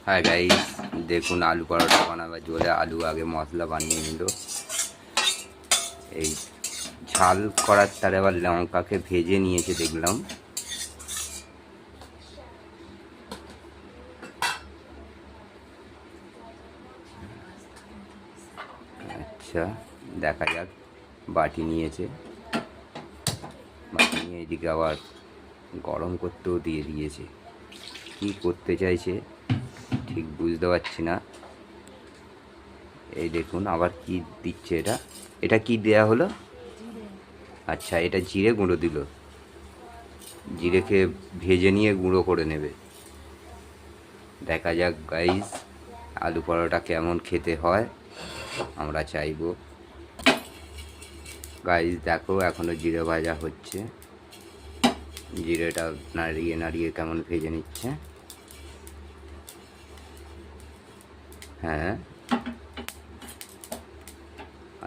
হ্যাঁ গাইস, দেখুন আলু পরোটা বানাবার জন্য আলু আগে মশলা বানিয়ে নিল। এই ঝাল করার তারে আবার লঙ্কাকে ভেজে নিয়েছে দেখলাম। আচ্ছা, দেখা যাক। বাটি নিয়েছে, বাটি নিয়ে এদিকে আবার গরম করতেও দিয়ে দিয়েছে। কি করতে চাইছে ঠিক বুঝতে পারছি না। এই দেখুন আবার কি দিচ্ছে। এটা কি দেয়া হলো? আচ্ছা, এটা জিরে গুঁড়ো দিল। জিরেকে ভেজে নিয়ে গুঁড়ো করে নেবে। দেখা যাক গাইস, আলু পরোটা কেমন খেতে হয় আমরা চাইবো। গাইস দেখো, এখনো জিরে ভাজা হচ্ছে। জিরেটা নাড়িয়ে নাড়িয়ে কেমন ভেজে নিচ্ছে। হ্যাঁ,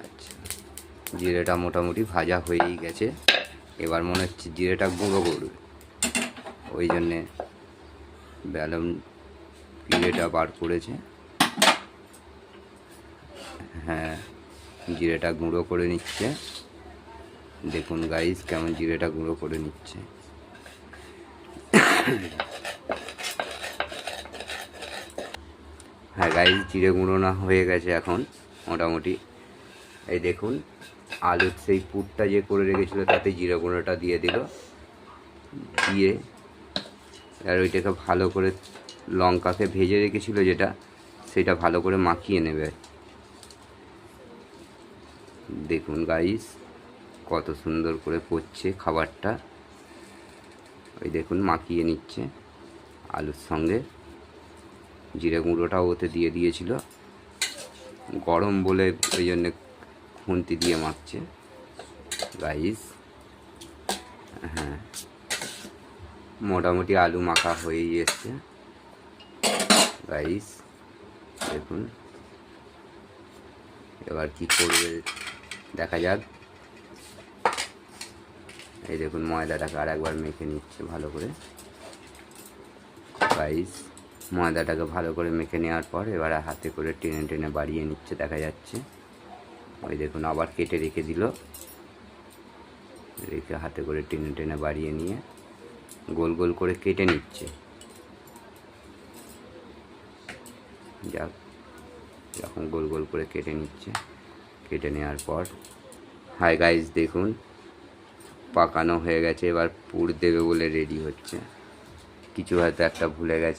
আচ্ছা, জিরেটা মোটামুটি ভাজা হয়েই গেছে। এবার মনে হচ্ছে জিরেটা গুঁড়ো করবে, ওই জন্যে ব্যালন জিরেটা বার করেছে। হ্যাঁ, জিরেটা গুঁড়ো করে নিচ্ছে। দেখুন গাইস কেমন জিরেটা গুঁড়ো করে নিচ্ছে। হ্যাঁ গাইস, জিরে গুঁড়ো না হয়ে গেছে এখন মোটামুটি। এই দেখুন, আলুর সেই পুরটা যে করে রেখেছিলো তাতে জিরে গুঁড়োটা দিয়ে দিল। দিয়ে আর ওইটাকে ভালো করে, লঙ্কাকে ভেজে রেখেছিলো যেটা, সেটা ভালো করে মাখিয়ে নেবে। দেখুন গাইস কত সুন্দর করে করছে খাবারটা। ওই দেখুন মাখিয়ে নিচ্ছে আলুর সঙ্গে। জিরে গুঁড়োটাও ওতে দিয়ে দিয়েছিল, গরম বলে ওই জন্যে খুন্তি দিয়ে মাখছে গাইস। হ্যাঁ, মোটামুটি আলু মাখা হয়েই এসছে গাইস। দেখুন এবার কি করবে দেখা যাক। এই দেখুন ময়দাটাকে আর একবার মেখে নিচ্ছে ভালো করে গাইস। ময়দাটাকে ভালো করে মেখে নেওয়ার পর এবার হাতে করে টেনে টেনে বাড়িয়ে নিচ্ছে, দেখা যাচ্ছে। ওই দেখুন আবার কেটে রেখে দিল, রেখে হাতে করে টেনে টেনে বাড়িয়ে নিয়ে গোল গোল করে কেটে নিচ্ছে। যাক, এরকম গোল গোল করে কেটে নিচ্ছে। কেটে নেওয়ার পর হাই গাইস দেখুন পাকানো হয়ে গেছে। এবার পুর দেবে বলে রেডি হচ্ছে। কিছু হয়তো একটা ভুলে গেছে।